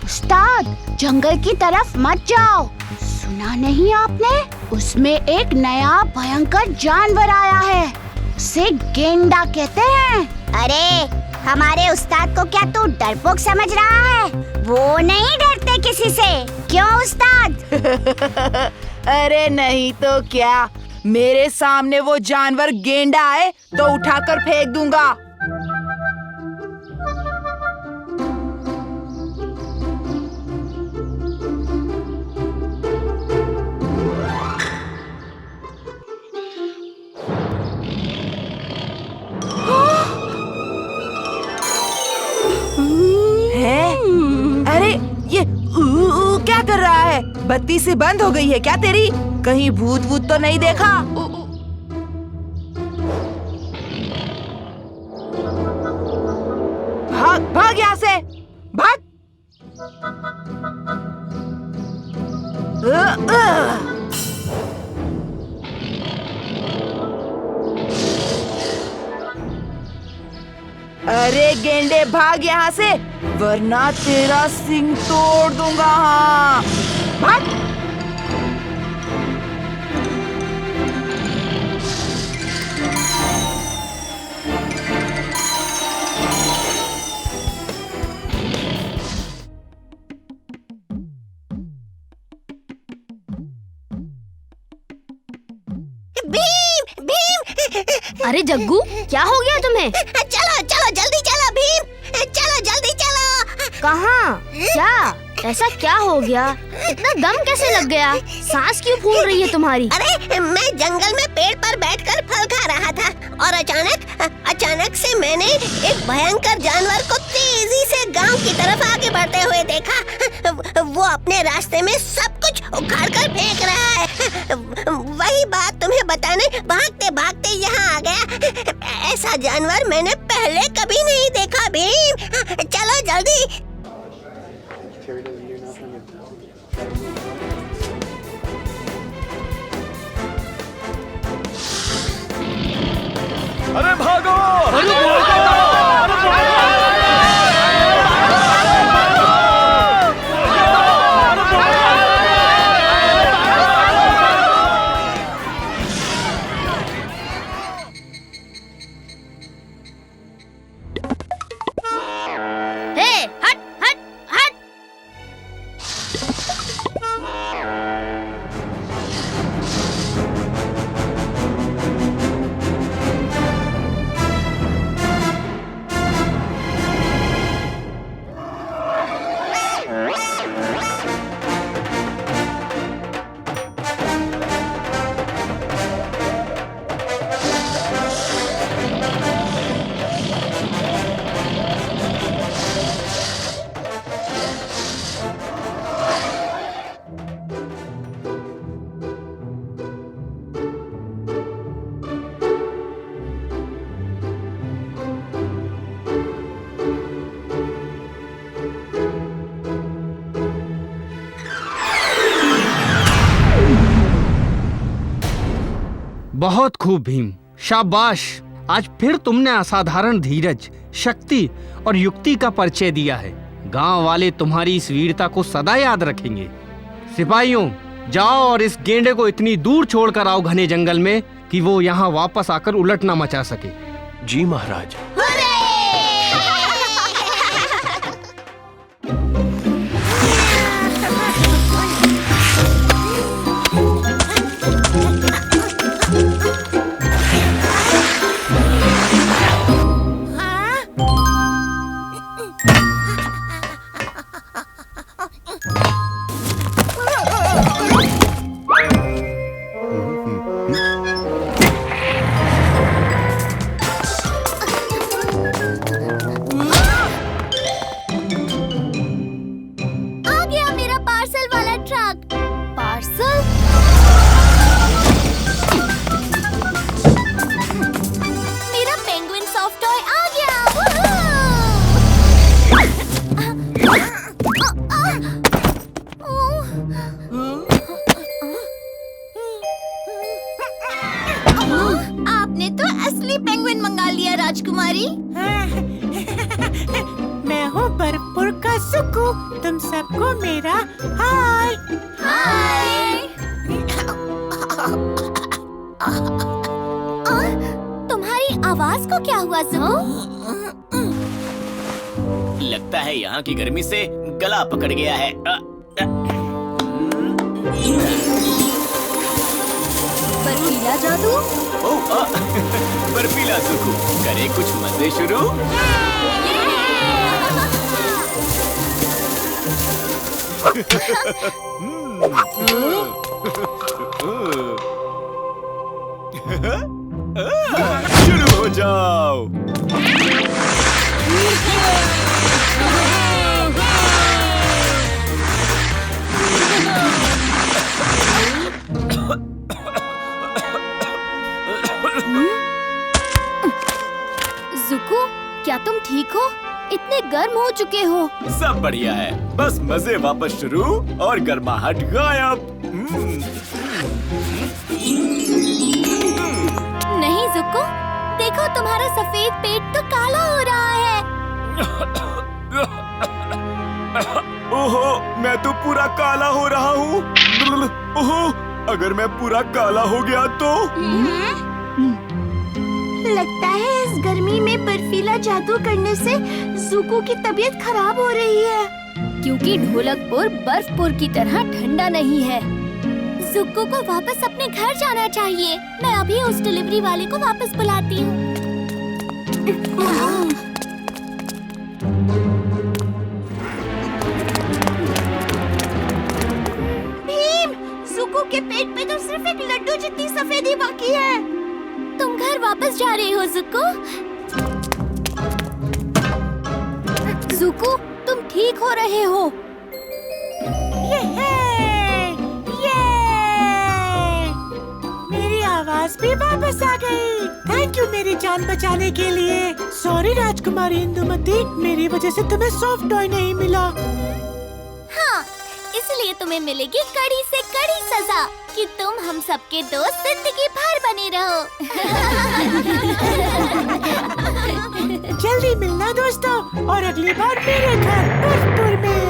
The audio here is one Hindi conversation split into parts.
उस्ताद, जंगल की तरफ मत जाओ। सुना नहीं आपने? उसमें एक नया भयंकर जानवर आया है। उसे गेंडा कहते हैं। अरे, हमारे उस्ताद को क्या तू डरपोक समझ रहा है? वो नहीं डरते किसी से। क्यों उस्ताद? अरे नहीं तो क्या, मेरे सामने वो जानवर गेंडा आए तो उठाकर फेंक दूंगा। है? अरे ये क्या कर रहा है? बत्ती से बंद हो गई है क्या तेरी? कहीं भूत वूत तो नहीं देखा? भाग भाग यहाँ से, भाग। अरे गेंडे भाग यहाँ से, वरना तेरा सिंग तोड़ दूंगा। हाँ भाग। भीम, भीम। अरे जग्गू, क्या हो गया तुम्हें? चलो चलो जल्दी चलो भीम, चलो जल्दी चलो। कहाँ? क्या? ऐसा क्या हो गया? इतना दम कैसे लग गया? सांस क्यों फूल रही है तुम्हारी? अरे, मैं जंगल में पेड़ पर बैठकर फल खा रहा था और अचानक से मैंने एक भयंकर जानवर को तेजी से गांव की तरफ आगे बढ़ते हुए देखा। वो अपने रास्ते में सब कुछ उखाड़ कर फेंक रहा है। वही बात तुम्हें बताने भागते भागते यहाँ आ गया। ऐसा जानवर मैंने पहले कभी नहीं देखा भीम। चलो जल्दी। अरे भागो! हे, हट हट हट। बहुत खूब भीम, शाबाश। आज फिर तुमने असाधारण धीरज, शक्ति और युक्ति का परिचय दिया है। गांव वाले तुम्हारी इस वीरता को सदा याद रखेंगे। सिपाहियों, जाओ और इस गेंडे को इतनी दूर छोड़कर आओ घने जंगल में कि वो यहाँ वापस आकर उलट ना मचा सके। जी महाराज। आपने तो असली पेंगुइन मंगा लिया राजकुमारी। तुम सबको मेरा हाय। तुम्हारी आवाज को क्या हुआ लगता है यहाँ की गर्मी से गला पकड़ गया है। बर्फीला जादू। बर्फीला सुकू, करे कुछ मजे शुरू। शुरू हो जाओ। जुको, क्या तुम ठीक हो? इतने गर्म हो चुके हो। सब बढ़िया है, बस मजे वापस शुरू और गर्माहट गायब। नहीं जुको, देखो तुम्हारा सफेद पेट तो काला हो रहा है। ओहो, मैं तो पूरा काला हो रहा हूँ। ओहो, अगर मैं पूरा काला हो गया तो? लगता है इस गर्मी में बर्फीला जादू करने से जुको की तबीयत खराब हो रही है। क्योंकि ढोलकपुर बर्फपुर की तरह ठंडा नहीं है। जुको को वापस अपने घर जाना चाहिए। मैं अभी उस डिलीवरी वाले को वापस बुलाती हूँ। भीम, जुको के पेट पे तो सिर्फ एक लड्डू जितनी सफेदी बाकी है। तुम घर वापस जा रहे हो जुको? जुको, तुम ठीक हो रहे हो। मेरी आवाज भी वापस आ गई। थैंक यू मेरी जान बचाने के लिए। सॉरी राजकुमारी इंदुमती, मेरी वजह से तुम्हें सॉफ्ट टॉय नहीं मिला। हाँ, इसलिए तुम्हें मिलेगी कड़ी से कड़ी सजा कि तुम हम सबके दोस्त जिंदगी भर बने रहो। जल्दी मिलना दोस्तों, और अगली बार मेरे घर बर्फपुर में।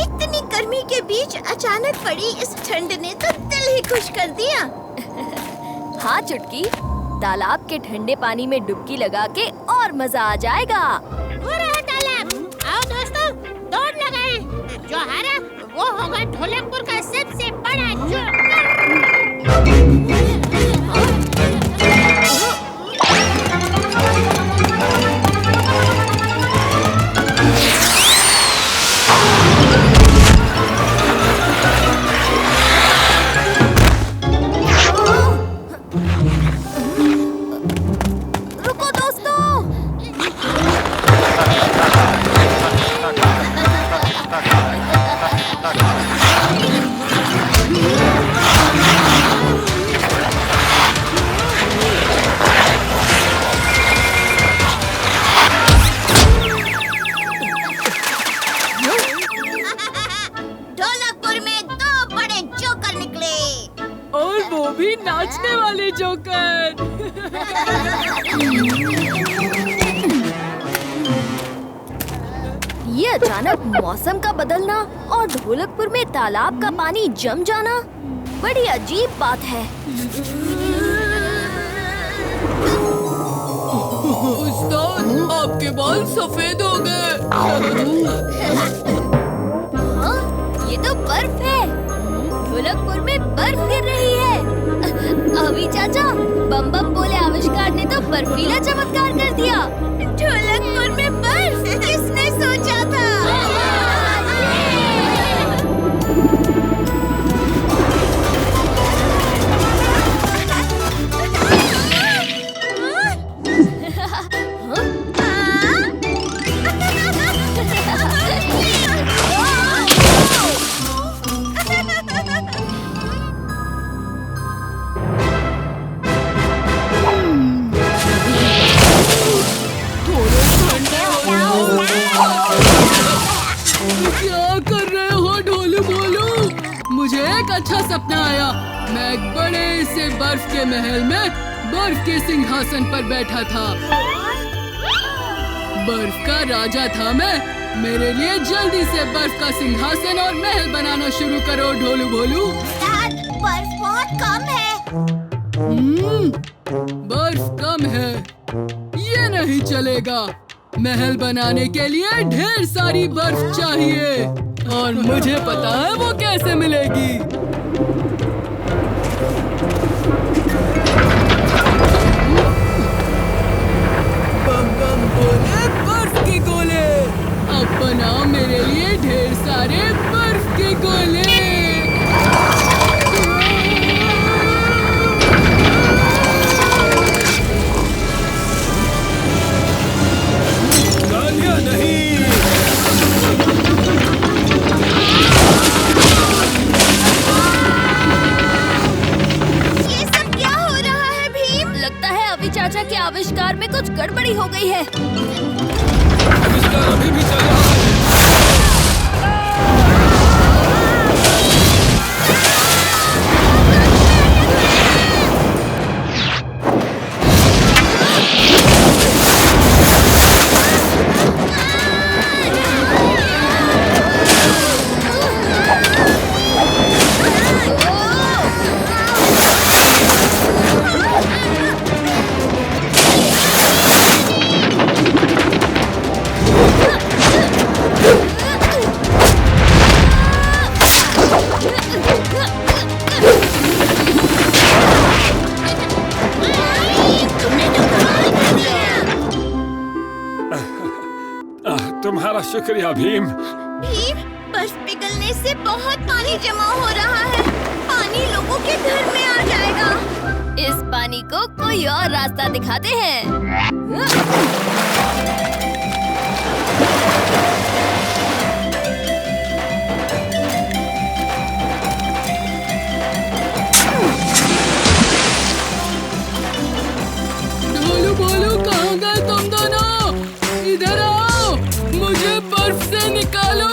इतनी गर्मी के बीच अचानक पड़ी इस ठंड ने तो दिल ही खुश कर दिया। हाँ चुटकी, तालाब के ठंडे पानी में डुबकी लगा के और मजा आ जाएगा। हो रहा तालाब। आओ दोस्तों, दौड़ लगाएं। जो हारा वो होगा ढोलकपुर का सबसे बड़ा जोकर। रुको दोस्तों। ढोलकपुर में दो बड़े जोकर निकले। और वो भी नाचने वाले जोकर। ये अचानक मौसम का बदलना और ढोलकपुर में तालाब का पानी जम जाना बड़ी अजीब बात है। उस्ताद, आपके बाल सफेद हो गए। हाँ, ये तो बर्फ है। ढोलकपुर में बर्फ गिर रही है। अभी चाचा, बम बम बोले आविष्कार ने तो बर्फीला चमत्कार कर दिया। ढोलकपुर में बर्फ, किसने सोचा था? मुझे एक अच्छा सपना आया। मैं एक बड़े से बर्फ के महल में बर्फ के सिंहासन पर बैठा था। बर्फ का राजा था मैं। मेरे लिए जल्दी से बर्फ का सिंहासन और महल बनाना शुरू करो ढोलू भोलू। बर्फ बहुत कम है। बर्फ कम है, ये नहीं चलेगा। महल बनाने के लिए ढेर सारी बर्फ चाहिए और मुझे पता है वो कैसे मिलेगी। बम बम बोले बर्फ के गोले। अब बनाओ मेरे लिए ढेर सारे बर्फ के गोले। चाचा के आविष्कार में कुछ गड़बड़ी हो गई है। आविष्कार अभी भी चल रहा है। तुम्हारा शुक्रिया भीम। बर्फ पिघलने से बहुत पानी जमा हो रहा है। पानी लोगों के घर में आ जाएगा। इस पानी को कोई और रास्ता दिखाते हैं। ढोलू भोलू कहाँ गए तुम दोनों? इधर आओ, मुझे बर्फ से निकालो।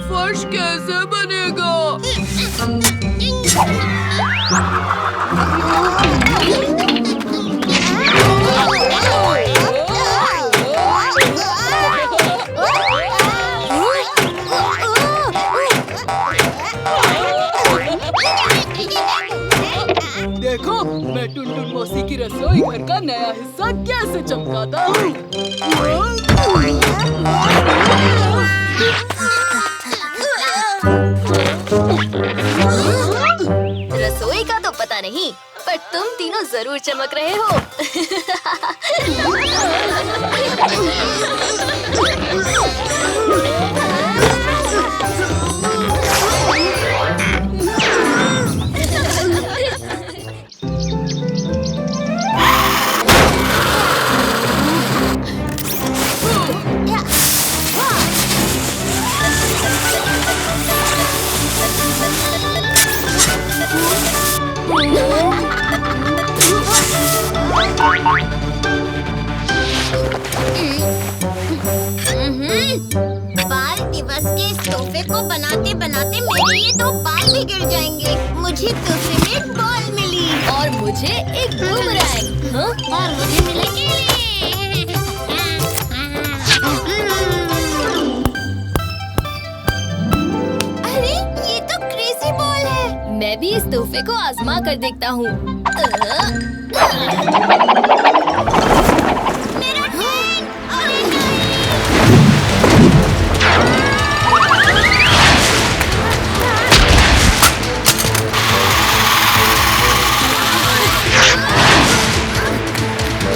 फर्श कैसे बनेगा? देखो, मैं टुनटुन मौसी की रसोई घर का नया हिस्सा कैसे चमकाता हूँ। रसोई का तो पता नहीं, पर तुम तीनों जरूर चमक रहे हो। बाल दिवस के इस तोहफे को बनाते बनाते मेरे ये 2 बाल भी गिर जाएंगे। मुझे तोहफे में एक बॉल मिली और मुझे एक बूमरैंग। हाँ? और मुझे मिलेगी। अरे ये तो क्रेजी बॉल है। मैं भी इस तोहफे को आजमा कर देखता हूँ। मेरा ट्रेन! अरे नहीं!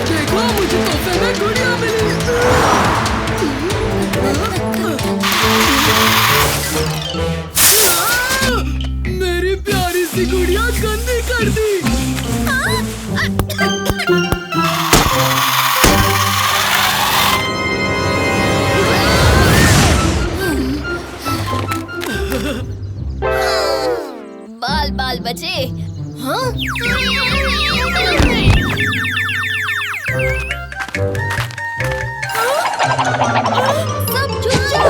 देखो, मुझे तोहफे में गुड़िया मिली। मेरी प्यारी सी गुड़िया गंदी कर दी। बाल बाल बचे। हाँ? सब चुप जाओ।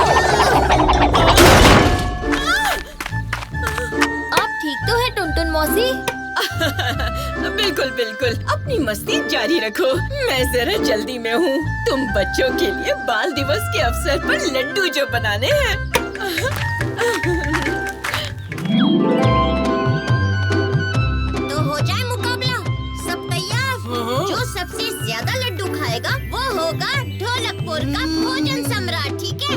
आप ठीक तो है टुनटुन मौसी? बिल्कुल बिल्कुल, अपनी मस्ती जारी रखो। मैं जरा जल्दी में हूँ। तुम बच्चों के लिए बाल दिवस के अवसर पर लड्डू जो बनाने हैं। तो हो जाए मुकाबला। सब तैयार? जो सबसे ज्यादा लड्डू खाएगा वो होगा ढोलकपुर का भोजन सम्राट, ठीक है?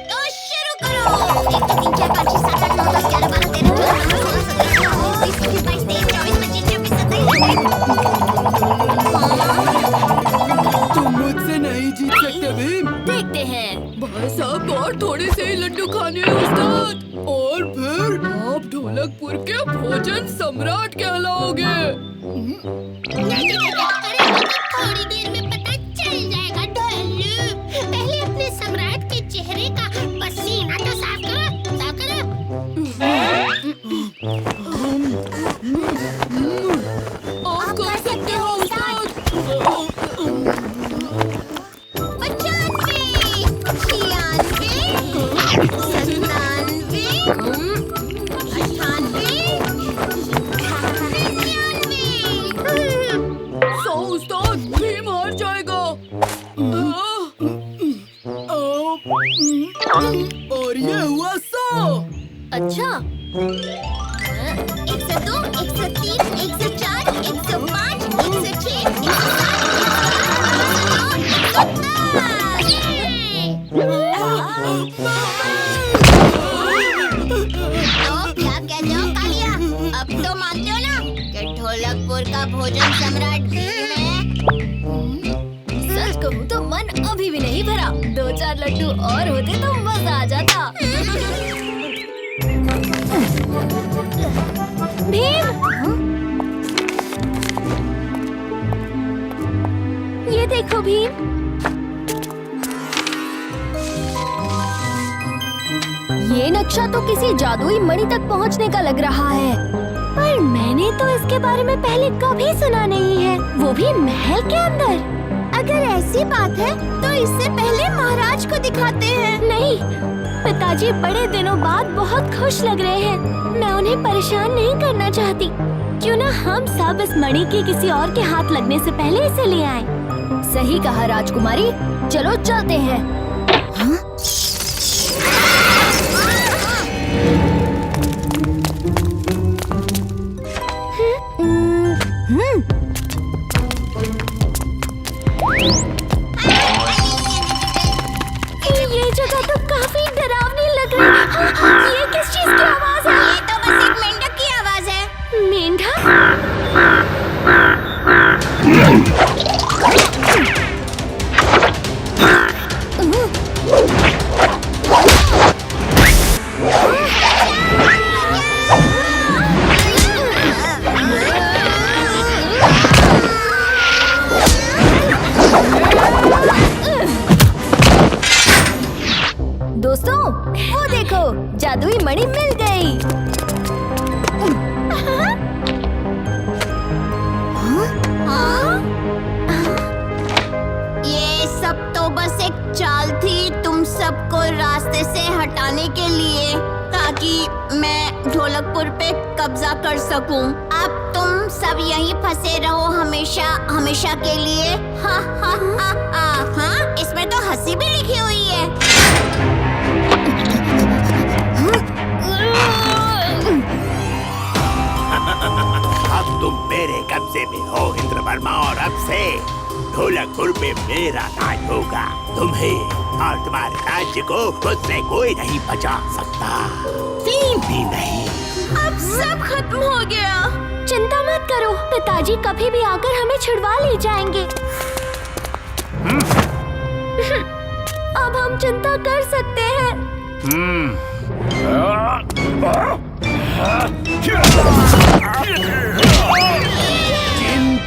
तो शुरू करो। 1 2 3 4 5 6 7 8 9 10 11 12 13 14 15 16 17 18 19 20 21 22 23 27 तुम मुझसे नहीं जीत सकते भीम। देखते हैं। भाई साहब और थोड़े से ही लड्डू खाने हैं उस्ताद, और फिर आप ढोलकपुर के भोजन सम्राट कहलाओगे। अरे थोड़ी देर में पता चल जाएगा ढोलू। पहले अपने सम्राट के चेहरे का पसीना तो साफ करो, साफ करो। आप कर सकते हो उस्ताद। 95, 100 उस्ताद, भीम हार जाएगा। और ये हुआ 100। अच्छा, 102, 103, 104, 105, 106, 107, 108, 109। तो क्या कहते हो कालिया? अब तो मानते हो ना कि ढोलकपुर का भोजन सम्राट भीम है? सच कहूँ तो मन अभी भी नहीं भरा। 2-4 लड्डू और होते तो मजा आ जाता। भीम, ये देखो भीम। ये नक्शा तो किसी जादुई मणि तक पहुंचने का लग रहा है, पर मैंने तो इसके बारे में पहले कभी सुना नहीं है, वो भी महल के अंदर। अगर ऐसी बात है तो इससे पहले महाराज को दिखाते हैं। नहीं, पिताजी बड़े दिनों बाद बहुत खुश लग रहे हैं। मैं उन्हें परेशान नहीं करना चाहती। क्यों ना हम सब इस मणि के किसी और के हाथ लगने से पहले इसे ले आएं। सही कहा राजकुमारी, चलो चलते हैं। हाँ? ये जगह तो काफी डरावनी लग रही है। ये किस चीज की आवाज है? ये तो बस एक मेंढक की आवाज है। मेंढक? दोस्तों, वो देखो, जादुई मणि मिल गई। ये सब तो बस एक चाल थी तुम सबको रास्ते से हटाने के लिए, ताकि मैं ढोलकपुर पे कब्जा कर सकूं। अब तुम सब यहीं फंसे रहो हमेशा हमेशा के लिए। हा हा हा हा। हाँ, इसमें तो हंसी भी लिखी हुई है। अब तुम मेरे कब्जे में हो इंद्रवर्मा, और अब से ढोलकपुर में मेरा राज होगा। तुम्हें और तुम्हारे राज्य को मुझसे कोई नहीं बचा सकता, तीन भी नहीं। अब सब खत्म हो गया। चिंता मत करो, पिताजी कभी भी आकर हमें छुड़वा ले जाएंगे। अब हम चिंता कर सकते हैं। चिन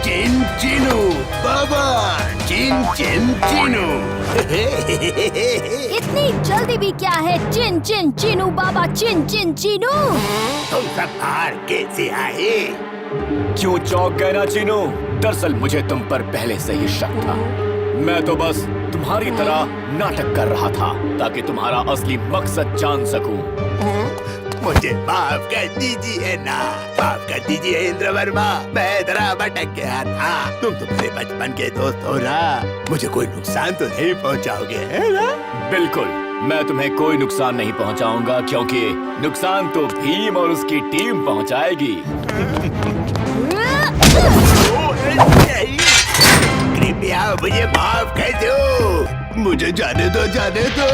चिन चिनू बाबा, चिन चिन चिनू। इतनी जल्दी भी क्या है? चिन चिन चिनू बाबा, चिन चिन चिनू। तुम सब बाहर कैसे आए? क्यों चौंक गए ना चिनू? दरअसल मुझे तुम पर पहले से ही शक था। मैं तो बस तुम्हारी तरह नाटक कर रहा था ताकि तुम्हारा असली मकसद जान सकूं। मुझे माफ कर दीजिए ना, माफ कर दीजिए इंद्र वर्मा, मैं जरा भटक गया था। तुम तो मेरे बचपन के दोस्त हो ना, मुझे कोई नुकसान तो नहीं पहुंचाओगे, है ना? बिल्कुल, मैं तुम्हें कोई नुकसान नहीं पहुंचाऊंगा क्योंकि नुकसान तो भीम और उसकी टीम पहुंचाएगी। कृपया मुझे माफ कर दो, मुझे जाने दो, जाने दो।